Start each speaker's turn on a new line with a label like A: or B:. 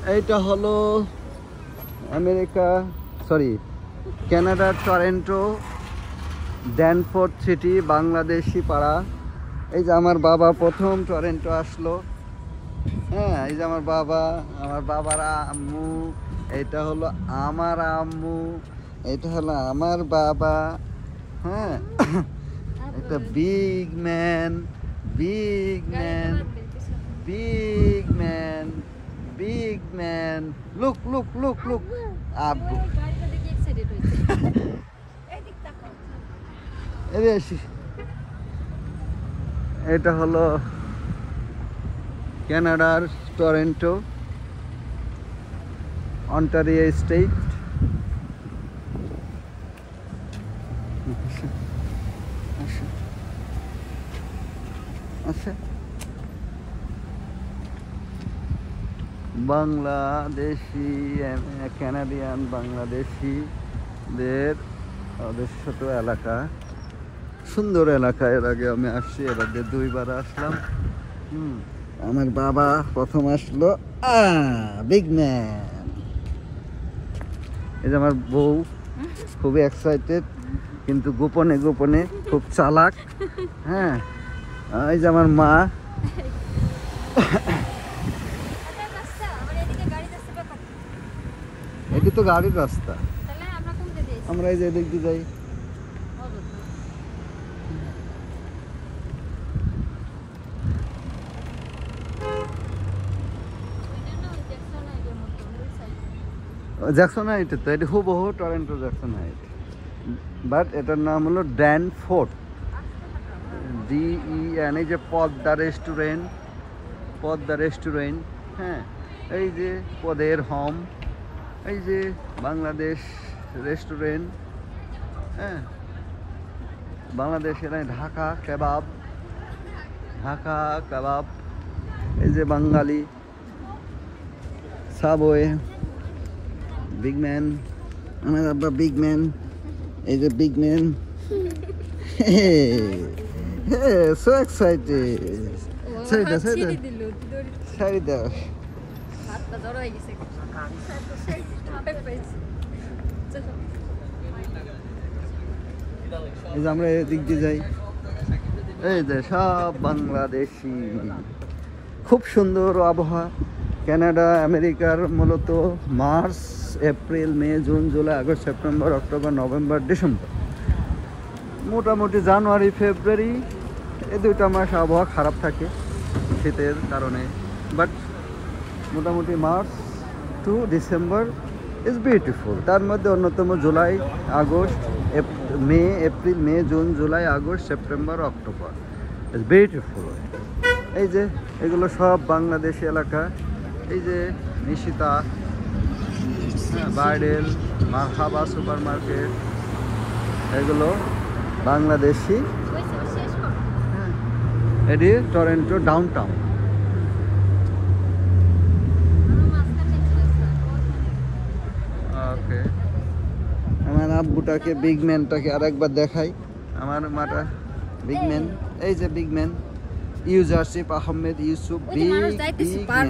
A: এইটা হলো America, sorry কানাডার টরন্টো ড্যানফোর্ড সিটি, বাংলাদেশি পাড়া। এই যে আমার বাবা প্রথম টরন্টো আসলো। হ্যাঁ, এই যে আমার বাবা, আমার বাবার আম্মু, এটা হলো আমার আম্মু, এটা হলো আমার বাবা। হ্যাঁ, একটা big man, big man, big man, big man. Look look look look আব্বু। এটা হলো কানাডার টরন্টো, অন্টারিও স্টেট। আচ্ছা, বাংলাদেশি কানাডিয়ান বাংলাদেশিদের ওদের ছোট এলাকা, সুন্দর এলাকা। এর আগে আমি আসছি, এর আগে 2 বার আসলাম। আমার বাবা প্রথম আসলো, বিগ ম্যান। এই যে আমার বউ খুবই এক্সাইটেড, কিন্তু গোপনে গোপনে খুব চালাক। হ্যাঁ, এই যে আমার মা। এটি তো গাড়ির রাস্তা, আমরা এই যে এদিক দিয়ে যাই। জ্যাকসন হাইট, তো এটি হুবহু টরন্টো জ্যাকসন হাইট, বাট এটার নাম হলো ড্যানফোর্ড, DEN। এই যে পদ্মা রেস্টুরেন্ট, পদ্মা রেস্টুরেন্ট। হ্যাঁ, এই যে পদের হোম, এই যে বাংলাদেশ রেস্টুরেন্ট। হ্যাঁ, বাংলাদেশের ঢাকা কাবাব, ঢাকা কাবাব। এই যে বাঙালি সাবওয়ে, বিগ ম্যান, আমার আব্বা বিগ ম্যান। এই যে বিগ ম্যান, সো এক্সাইটেড। সাইডা সাইডা সাইডা। এই যে আমরা এদিক দিয়ে যাই, এই যে সব বাংলাদেশি। খুব সুন্দর আবহাওয়া। কানাডা আমেরিকার মূলত March April May June July August September October November December, মোটামুটি জানুয়ারি ফেব্রুয়ারি এই 2টা মাস আবহাওয়া খারাপ থাকে শীতের কারণে, বাট মোটামুটি March to December is beautiful. তার মধ্যে অন্যতম July August May April May June July August September October is beautiful. এই যে এগুলো সব বাংলাদেশি এলাকা। এই যে নিশিতা, বার্ডেল, মারহাবা সুপার মার্কেট, এগুলো বাংলাদেশি। এটি টরন্টো ডাউনটাউন। ওকে, আমার আব্বুটাকে বিগ ম্যানটাকে আরেকবার দেখাই। আমার মাটা বিগ ম্যান, এই যে big man usership Ahmed Yusuf, big man.